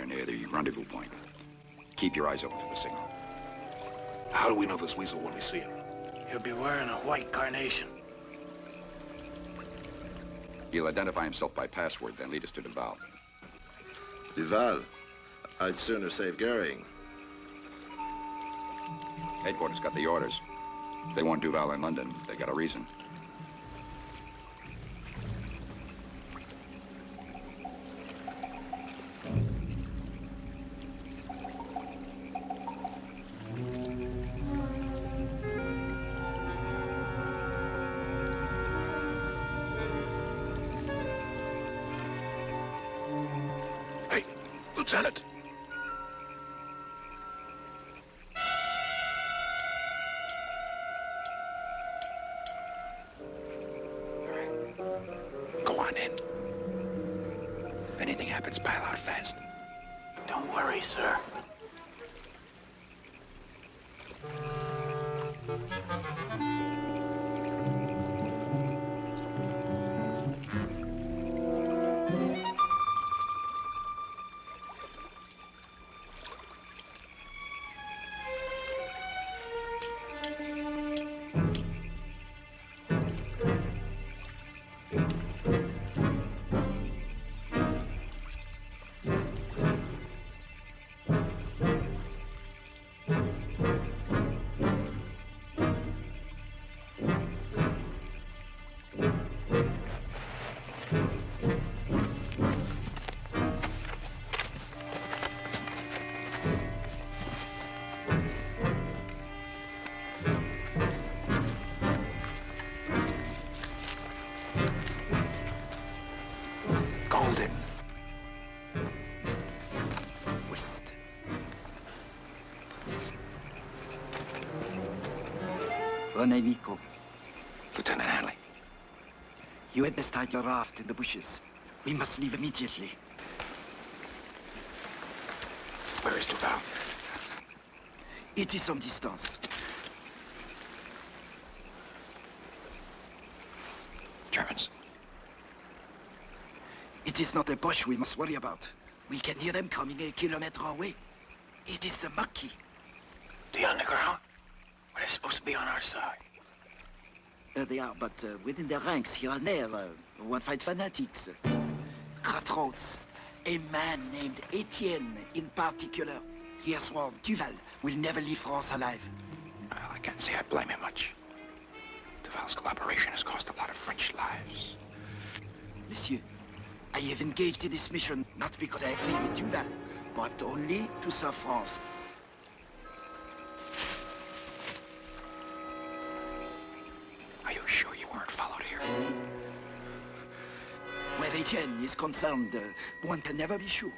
there near the rendezvous point. Keep your eyes open for the signal. How do we know this weasel when we see him? He'll be wearing a white carnation. He'll identify himself by password, then lead us to Duval. Duval? I'd sooner save Goering. Headquarters got the orders. If they want Duval in London, they got a reason. Hey, Lieutenant! Go on in. If anything happens, pile out fast. Don't worry, sir. West. Rene Vico. Lieutenant Hanley. You had best hide your raft in the bushes. We must leave immediately. Where is Duval? It is some distance. Germans. It is not a bush we must worry about. We can hear them coming a kilometer away. It is the Maquis. The underground? Well, they're supposed to be on our side. They are, but within their ranks here and there, one fight fanatics. Cutthroats. A man named Etienne in particular. He has sworn Duval will never leave France alive. Well, I can't say I blame him much. Duval's collaboration has cost a lot of French lives. Monsieur, I have engaged in this mission not because I agree with Duval, but only to serve France. Are you sure you weren't followed here? Where Etienne is concerned, one can never be sure.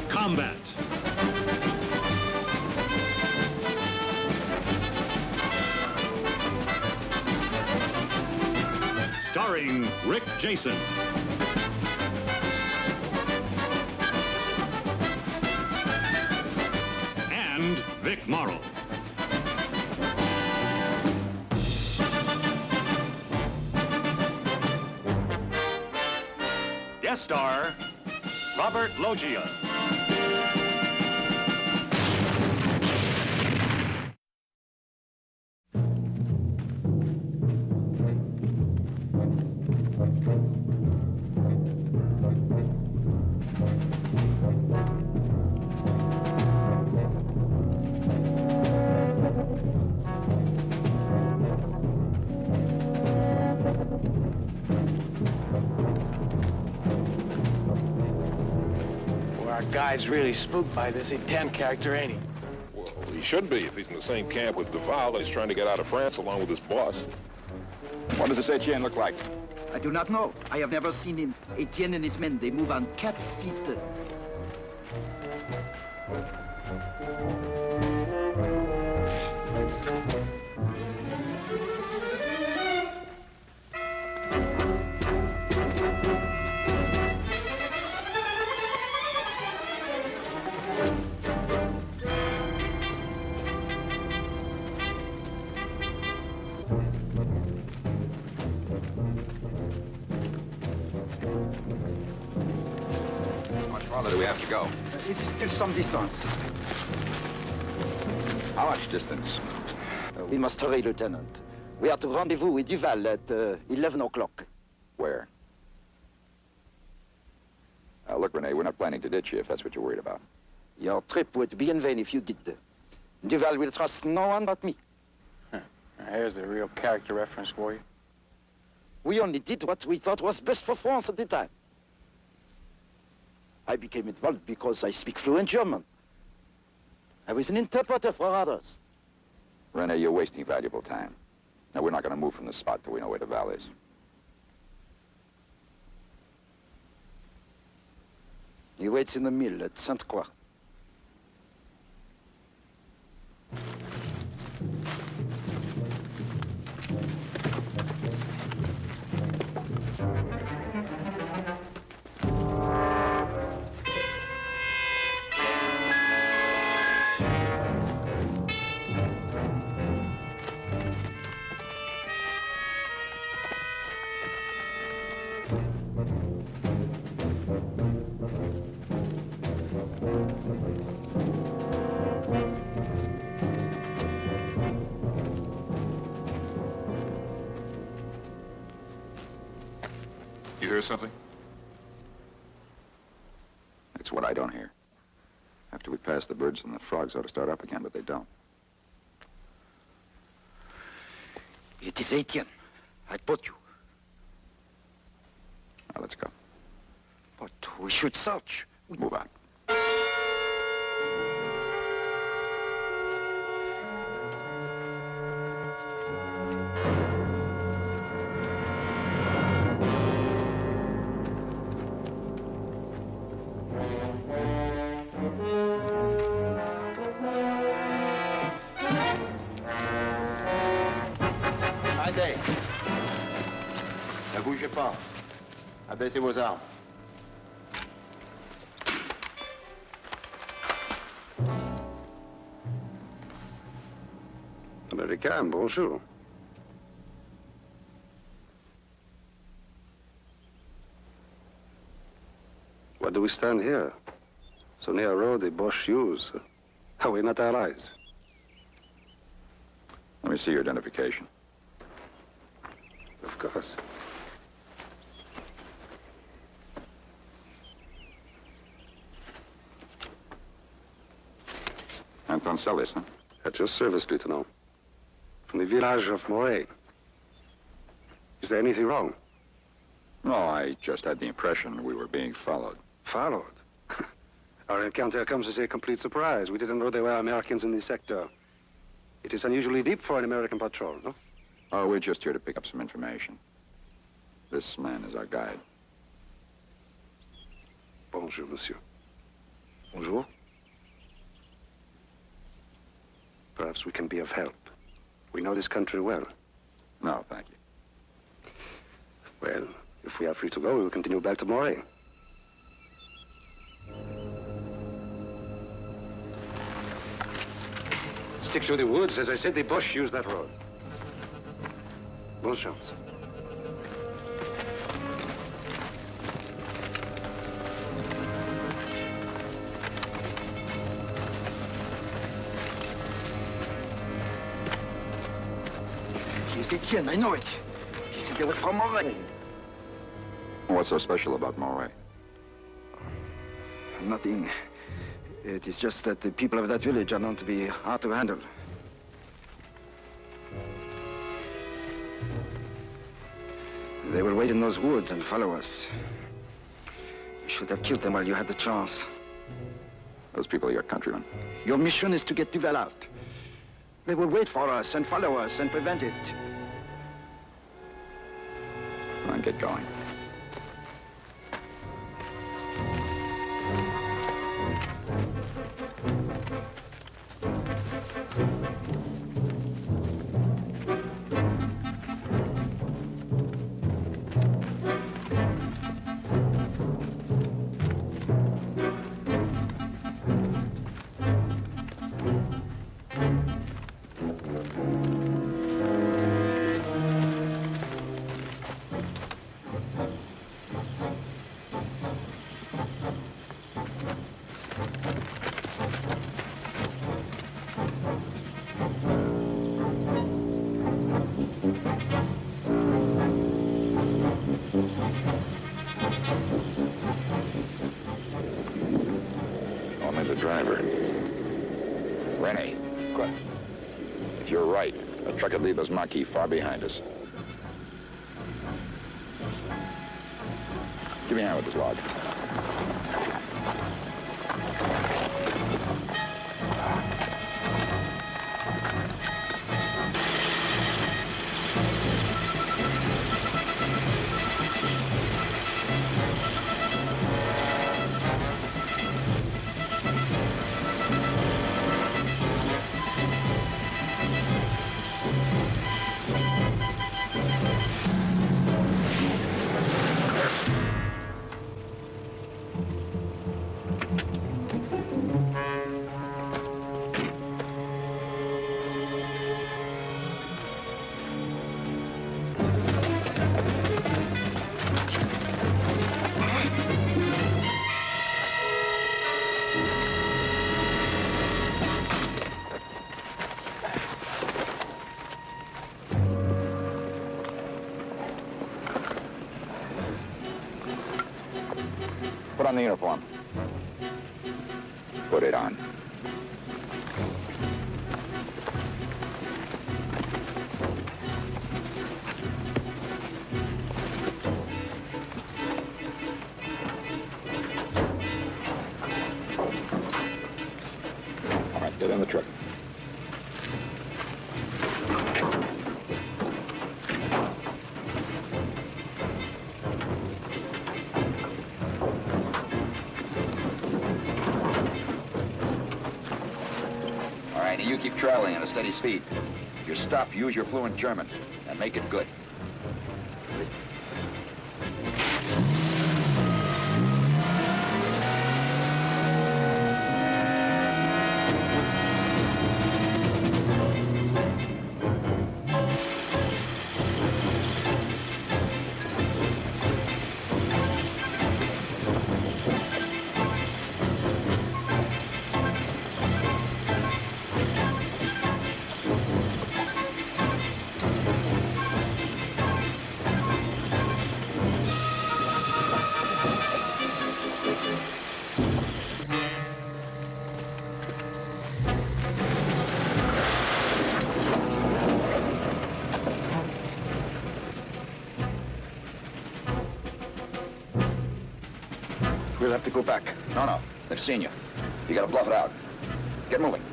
Combat. Starring Rick Jason. And Vic Morrow. Guest star, Robert Loggia. Our guy's really spooked by this Etienne character, ain't he? Well, he should be if he's in the same camp with Duval. He's trying to get out of France along with his boss. What does this Etienne look like? I do not know. I have never seen him. Etienne and his men, they move on cat's feet. we have to go? It is still some distance. How much distance? We must hurry, Lieutenant. We are to rendezvous with Duval at 11 o'clock. Where? Look, Rene, we're not planning to ditch you if that's what you're worried about. Your trip would be in vain if you did. Duval will trust no one but me. Here's a real character reference for you. We only did what we thought was best for France at the time. I became involved because I speak fluent German. I was an interpreter for others. Rene, you're wasting valuable time. Now, we're not going to move from the spot till we know where Duval is. He waits in the mill at Sainte-Croix. You hear something? It's what I don't hear. After we pass the birds and the frogs ought to start up again, but they don't. It is Etienne. I told you. Now, let's go. But we should search. Move on. Arrêtez. Ne bougez pas. Abaissez vos armes. Américain, bonjour. Why do we stand here? So near a road the Boche use. Are we not allies? Let me see your identification. Of course. Anton Celis, huh? At your service, Lieutenant. From the village of Moray. Is there anything wrong? No, I just had the impression we were being followed. Followed? Our encounter comes as a complete surprise. We didn't know there were Americans in this sector. It is unusually deep for an American patrol, no? Oh, we're just here to pick up some information. This man is our guide. Bonjour, monsieur. Bonjour. Perhaps we can be of help. We know this country well. No, thank you. Well, if we are free to go, we will continue back to Moray. Stick to the woods. As I said, the Boche used that road. Bonne chance. Here's Etienne, I know it. He said they were from Moray. What's so special about Moray? Nothing. It is just that the people of that village are known to be hard to handle. They will wait in those woods and follow us. You should have killed them while you had the chance. Those people are your countrymen. Your mission is to get Duval out. They will wait for us and follow us and prevent it. Come on, get going. Only the driver. Rennie. What? If you're right, the truck could leave those marquee far behind us. Give me a hand with this log. Put on the uniform. Put it on. All right, get in the truck. You keep traveling at a steady speed. If you stop, use your fluent German and make it good. We'll have to go back. No. They've seen you. You gotta bluff it out. Get moving.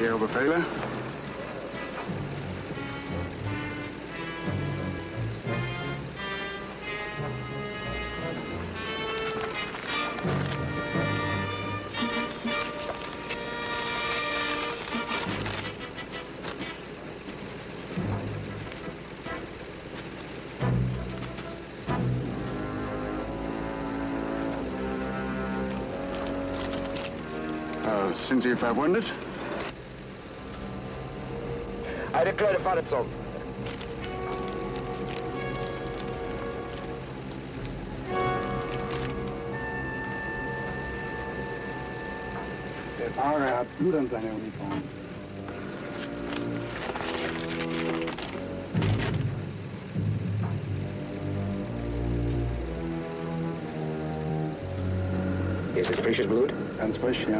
Ihre Befehle? Sind Sie verwundet? Eine kleine Verletzung. Der Fahrer hat Blut an seiner Uniform. Ist es frisches Blut? Ganz frisch, ja.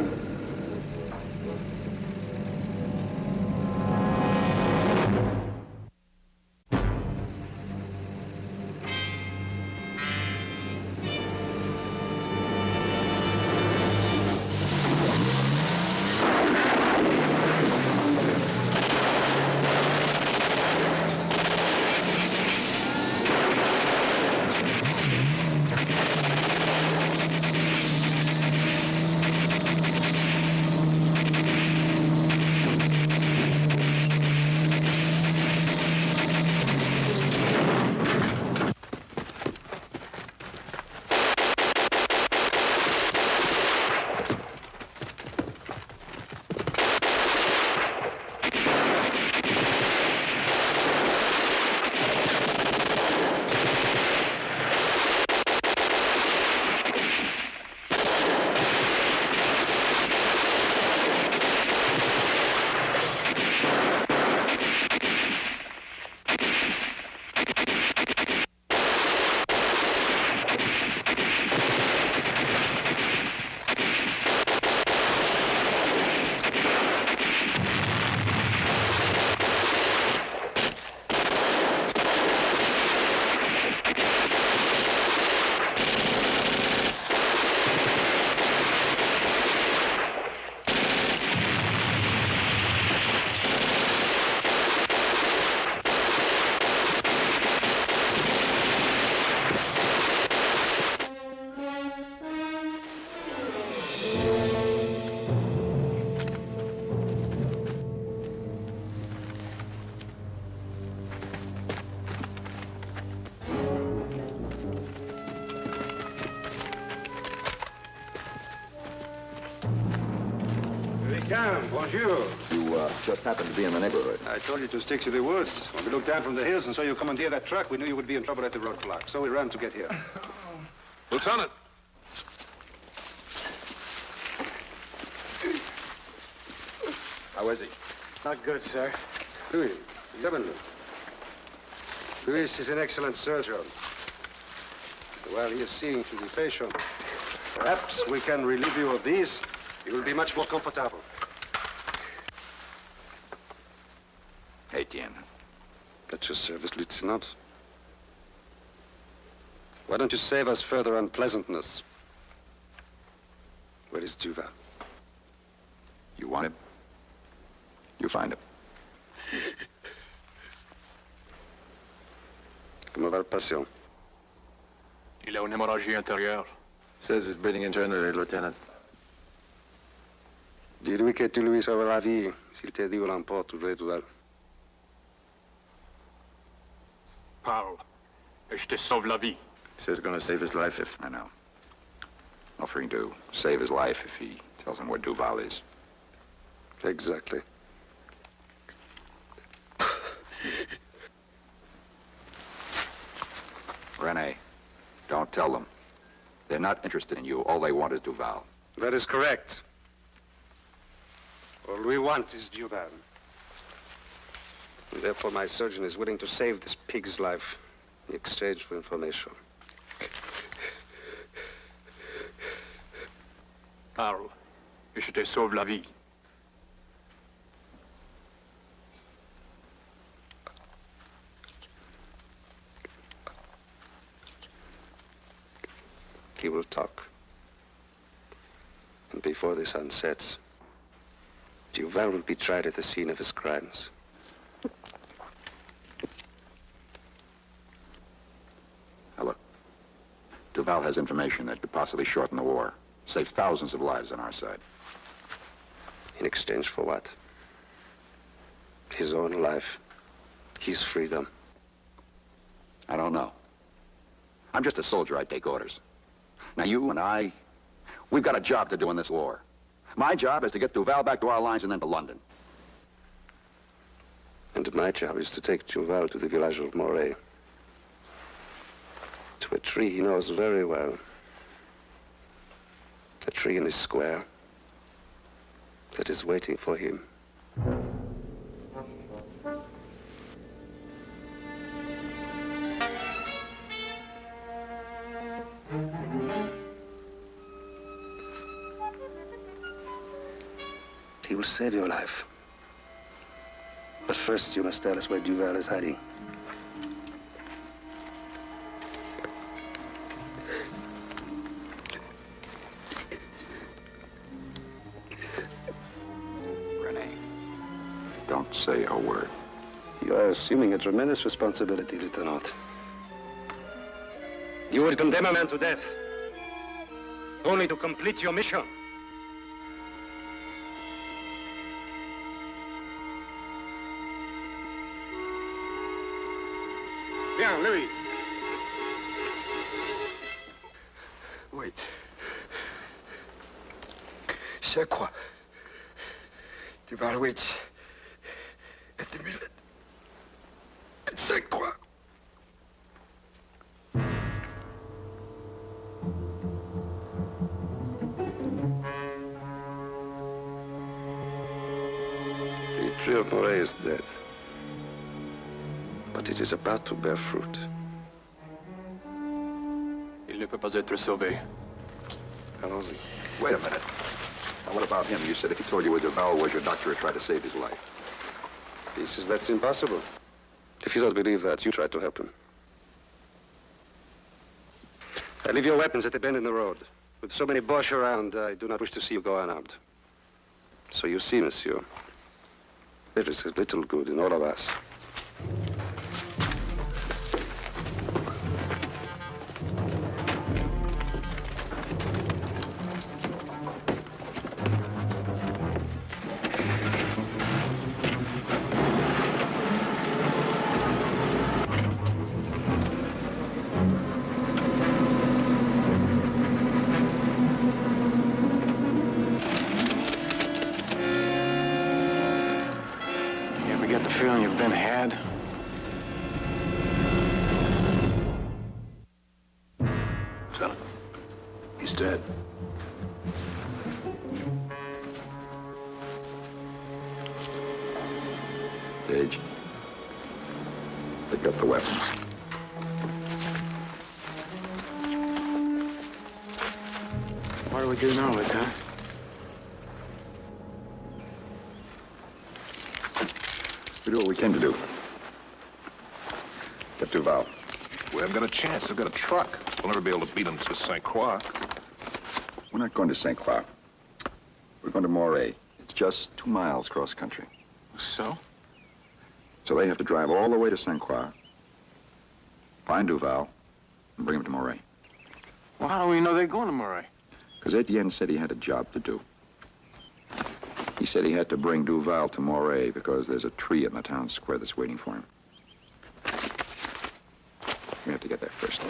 Bien, bonjour. You just happened to be in the neighborhood. I told you to stick to the woods. When we looked down from the hills and saw you commandeer that truck, we knew you would be in trouble at the roadblock. So we ran to get here. Lieutenant! How is he? Not good, sir. Louis, Lebanon. Louis is an excellent surgeon. While he is seeing to the patient, perhaps we can relieve you of these. You will be much more comfortable. Etienne. At your service, Lieutenant. Why don't you save us further unpleasantness? Where is Duval? You want him? You find him. Comment va le patient? Il a une hémorragie intérieure. Says he's breathing internally, Lieutenant. Dis-lui que tu lui sauves la vie s'il te dit où l'emporte ou Duval. Parle, et je te sauve la vie. He says he's going to save his life if... I know. Offering to save his life if he tells him where Duval is. Exactly. Rene, don't tell them. They're not interested in you. All they want is Duval. That is correct. All we want is Duval. And therefore, my surgeon is willing to save this pig's life in exchange for information. Parle, et je te sauve la vie. He will talk. And before the sun sets, Duval will be tried at the scene of his crimes. Now look, Duval has information that could possibly shorten the war, save thousands of lives on our side. In exchange for what? His own life, his freedom. I don't know. I'm just a soldier. I take orders. Now you and I, we've got a job to do in this war. My job is to get Duval back to our lines and then to London. And my job is to take Duval to the village of Moray. To a tree he knows very well. A tree in the square that is waiting for him. He will save your life. But first, you must tell us where Duval is hiding. Rene, don't say a word. You are assuming a tremendous responsibility, Lieutenant. You would condemn a man to death, only to complete your mission. Bien, Louis. Wait. C'est quoi? Duval waits at the mill at 5-3. The Tree of Moray is dead. But it is about to bear fruit. Il ne peut pas être sauvé. Allons-y. Wait a minute. Now, what about him? You said if he told you where Duval was, your doctor would try to save his life. He says that's impossible. If you don't believe that, you try to help him. Leave your weapons at the bend in the road. With so many Boches around, I do not wish to see you go unarmed. So you see, monsieur, there is a little good in all of us. feeling you've been had? Lieutenant, he's dead. Sage, pick up the weapons. What do we do now, Lieutenant? We do what we came to do. Get Duval. We haven't got a chance. They've got a truck. We'll never be able to beat them to St. Croix. We're not going to St. Croix. We're going to Moray. It's just 2 miles cross country. So? So they have to drive all the way to St. Croix, find Duval, and bring him to Moray. Well, how do we know they're going to Moray? Because Etienne said he had a job to do. He said he had to bring Duval to Moray because there's a tree in the town square that's waiting for him. We have to get there first.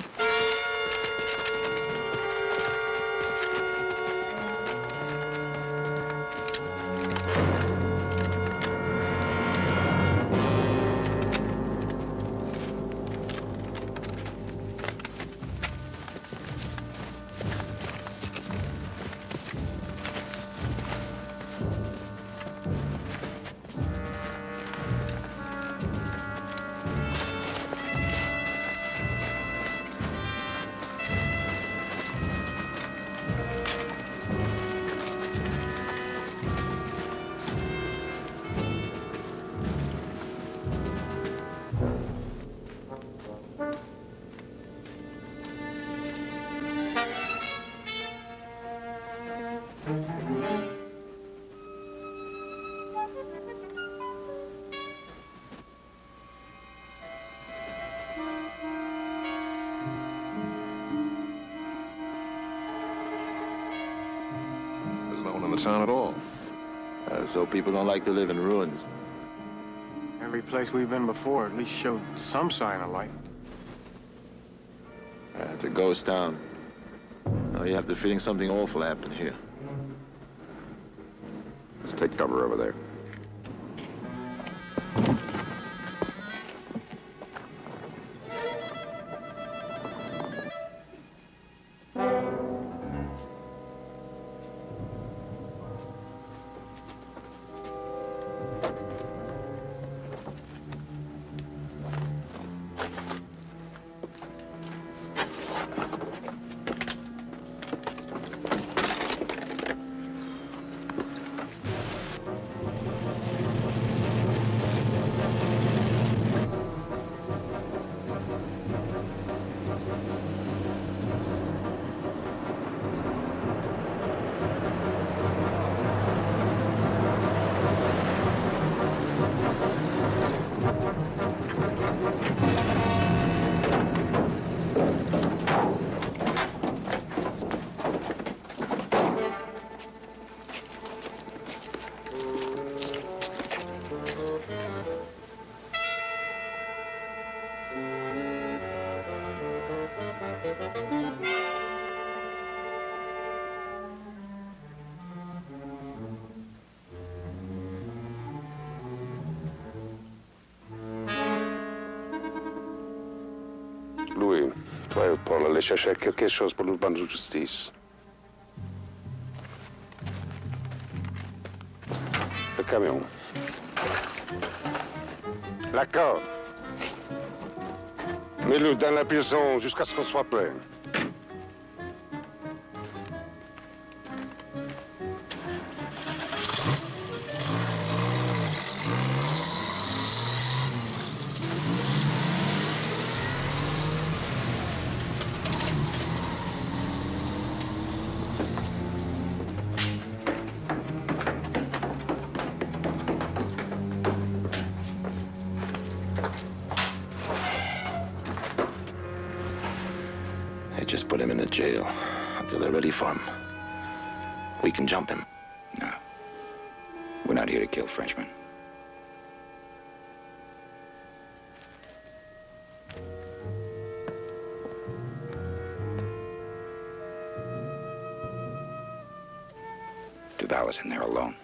There's no one in the town at all. So people don't like to live in ruins. Every place we've been before at least showed some sign of life. It's a ghost town. Oh, you have the feeling something awful happened here. Let's take cover over there. Louis, toi, Paul, allez chercher quelque chose pour le banc de justice. Le camion. La corde. Mets-le dans la prison jusqu'à ce qu'on soit prêt. Just put him in the jail until they're ready for him. We can jump him. No. We're not here to kill Frenchmen. Duval is in there alone.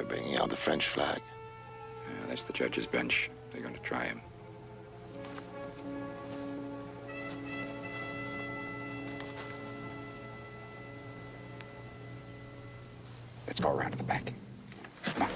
bringing out the French flag. Yeah, that's the judge's bench. They're going to try him. Let's go around to the back. Come on.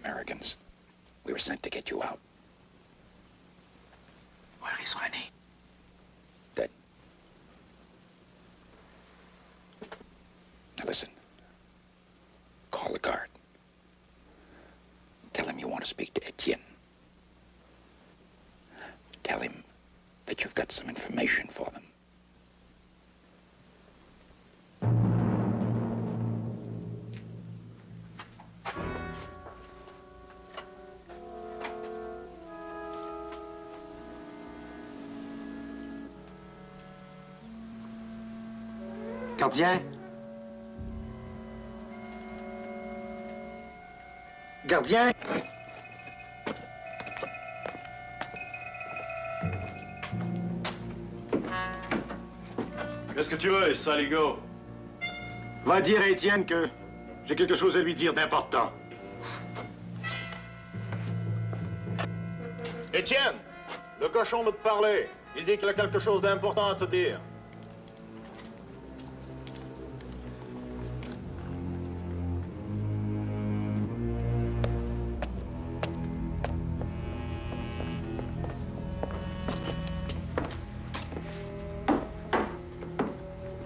Americans. We were sent to get you out. Where is René? Dead. Now listen. Call the guard. Tell him you want to speak to Etienne. Tell him that you've got some information for them. Gardien? Gardien? Qu'est-ce que tu veux, saligo? Va dire à Étienne que j'ai quelque chose à lui dire d'important. Étienne, le cochon veut te parler. Il dit qu'il a quelque chose d'important à te dire.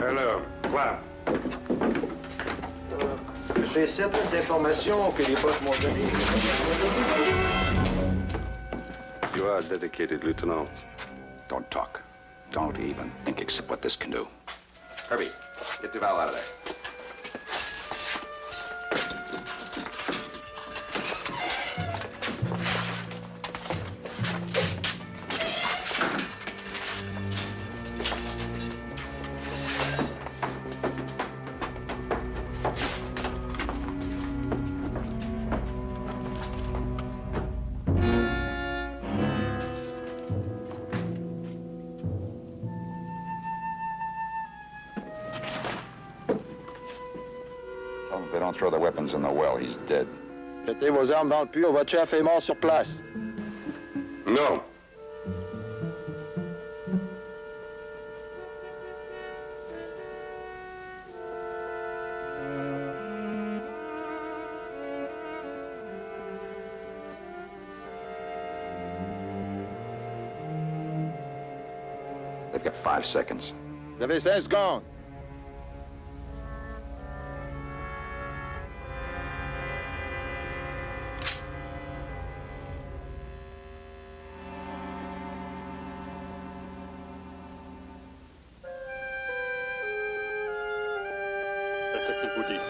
Alors, quoi? J'ai certaines informations que les boss m'ont données. You are dedicated, Lieutenant. Don't talk. Don't even think except what this can do. Herbie, get Duval out of there. Tell him if they don't throw their weapons in the well, he's dead. Jetez vos armes dans le puits, votre chef est mort sur place. No. They've got 5 seconds. Vous avez 5 secondes. Faites ce qu'il vous dit.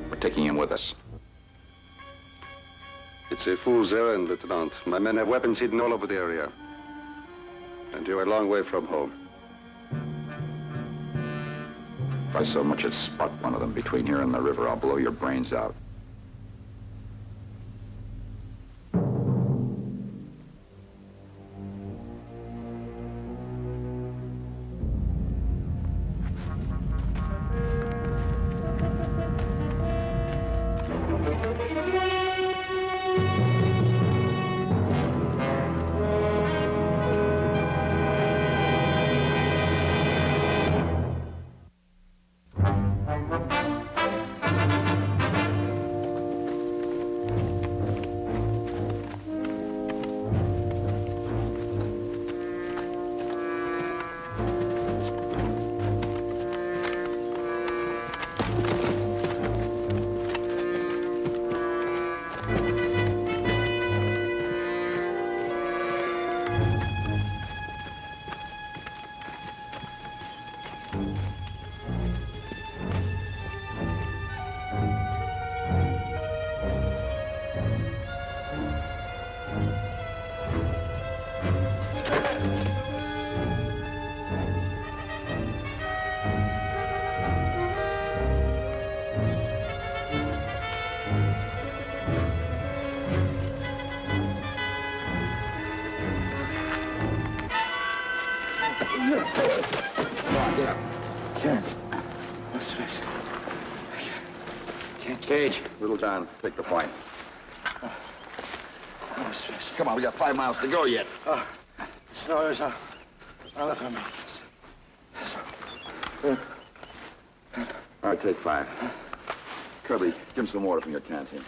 We're taking him with us. It's a fool's errand, Lieutenant. My men have weapons hidden all over the area. And you're a long way from home. If I so much as spot one of them between here and the river, I'll blow your brains out. Come on, get up. Can't. What's this? Can't. Cage, Little John, take the point. What's this? Come on, we got 5 miles to go yet. Snow is on the family. All right, take 5. Kirby, give him some water from your canteen.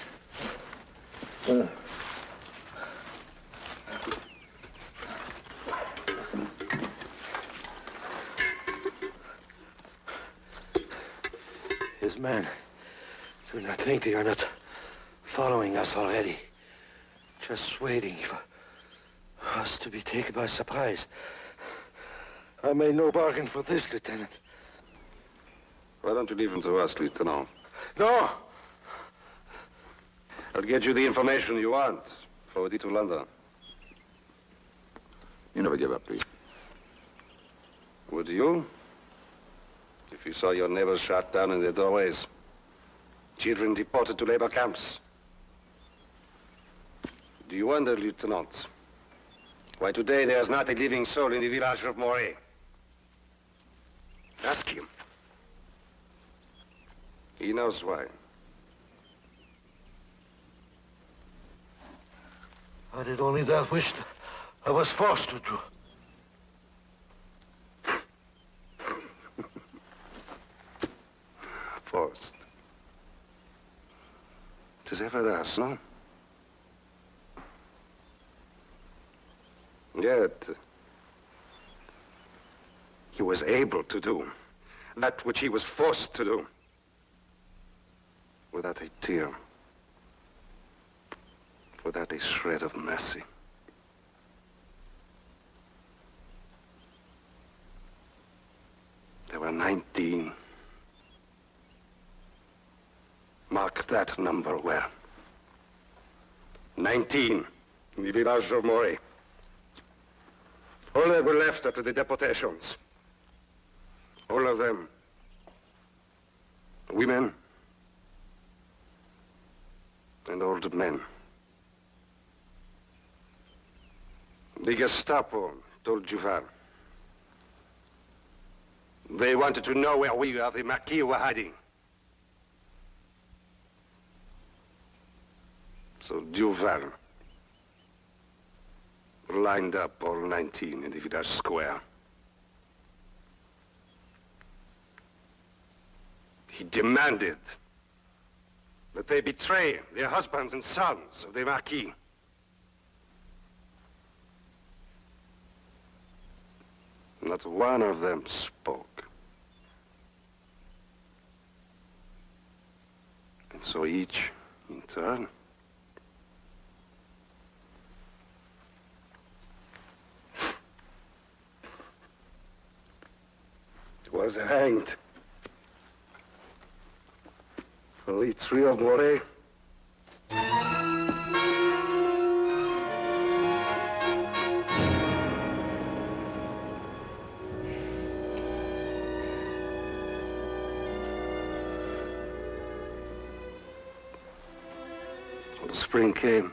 His men do not think they are not following us already. Just waiting for us to be taken by surprise. I made no bargain for this, Lieutenant. Why don't you leave him to us, Lieutenant? No! I'll get you the information you want. Forward it to London. You never give up, do you? Would you? If you saw your neighbors shot down in their doorways, children deported to labor camps. Do you wonder, Lieutenant, why today there's not a living soul in the village of Moray? Ask him. He knows why. I did only that which I was forced to do. Forced. It is ever thus, no? Yet, he was able to do that which he was forced to do without a tear, without a shred of mercy. There were 19. Mark that number well. 19 in the village of Moray. All that were left after the deportations. All of them. Women and old men. The Gestapo told Duval. They wanted to know where we of the Marquis were hiding. So Duval lined up all 19 in the village square. He demanded that they betray their husbands and sons of the Marquis. Not one of them spoke. And so each, in turn, was hanged on the Tree of Moray. When the spring came,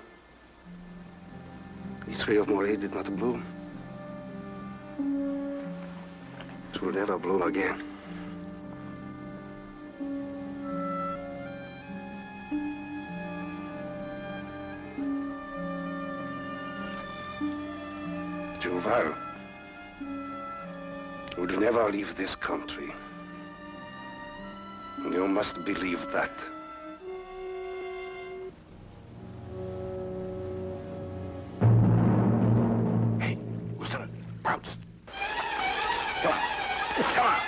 the Tree of Moray did not bloom. It will never bloom again. Duval will never leave this country. You must believe that. Hey, Lieutenant, Prouts. Come on. Come on.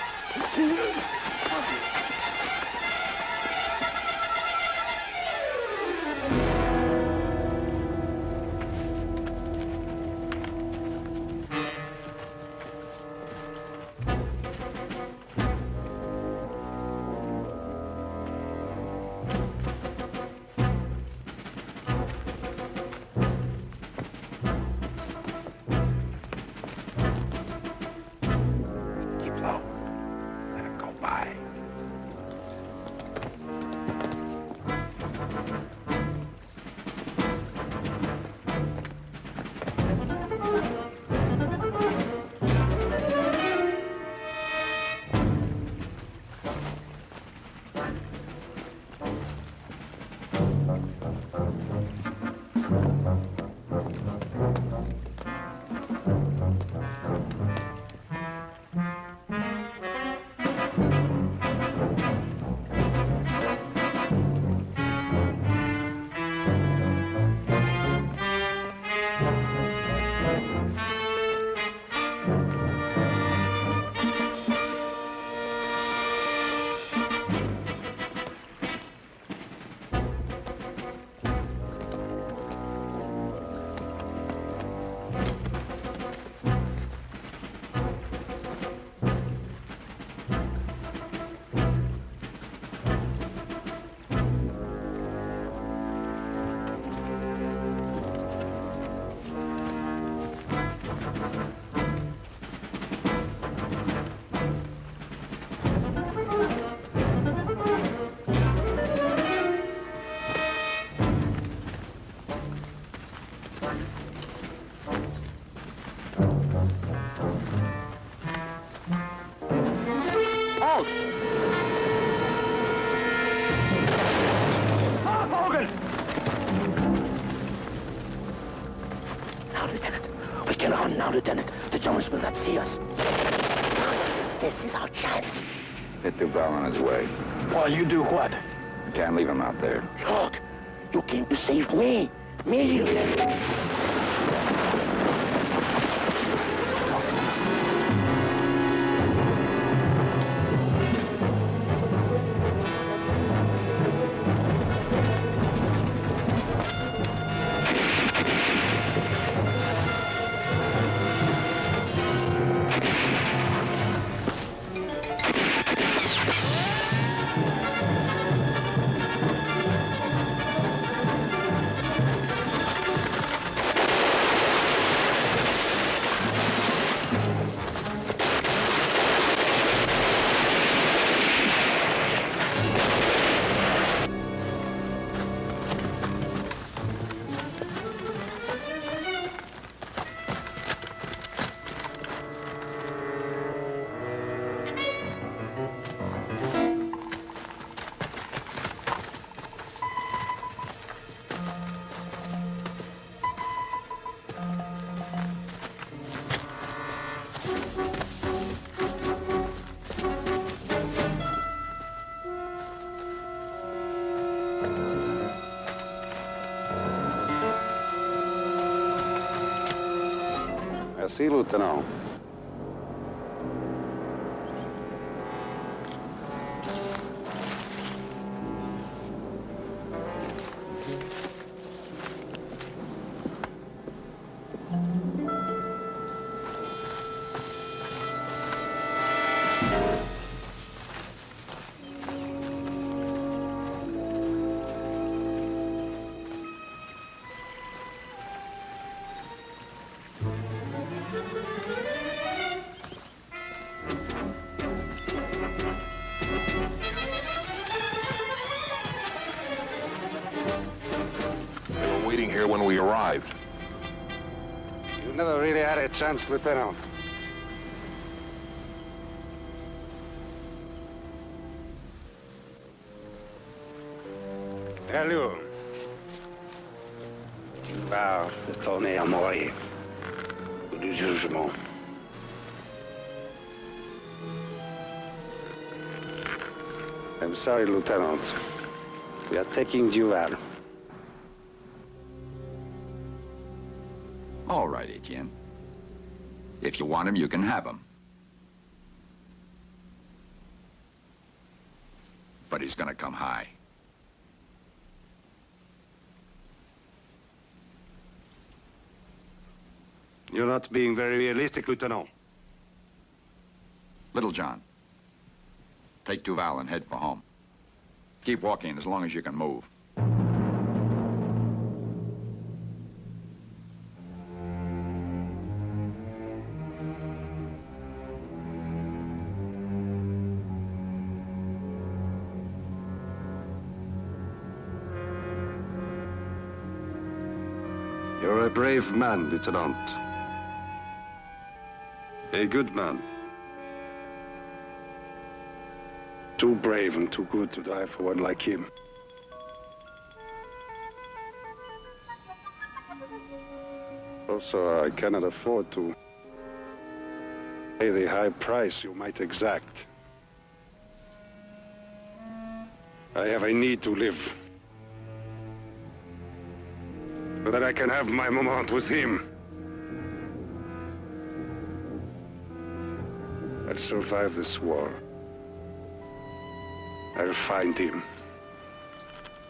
now, Lieutenant. The Germans will not see us. This is our chance. Hit Duval on his way. While you do what? Can't leave him out there. Look, you came to save me. Me, Lieutenant. Merci, Lieutenant. Waiting here when we arrived. You never really had a chance, Lieutenant. Hello. Tu vas retourner à Moray pour le jugement. I'm sorry, Lieutenant. We are taking Duval. All right, Etienne. If you want him, you can have him. But he's gonna come high. You're not being very realistic, Lieutenant. Little John, take Duval and head for home. Keep walking as long as you can move. You're a brave man, Lieutenant. A good man. Too brave and too good to die for one like him. Also, I cannot afford to pay the high price you might exact. I have a need to live, so that I can have my moment with him. I'll survive this war. I'll find him,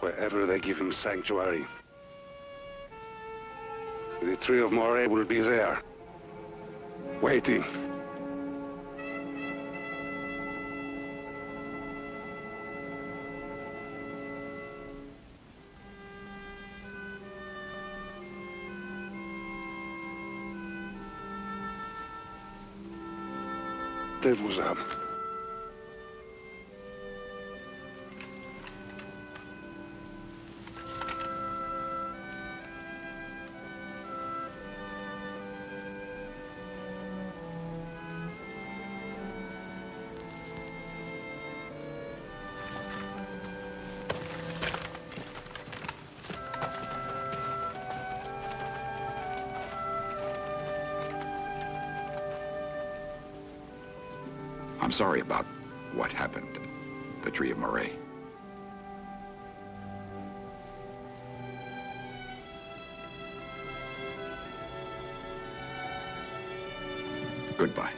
wherever they give him sanctuary. The Tree of Moray will be there, waiting. That was up. I'm sorry about what happened at the Tree of Moray. Goodbye.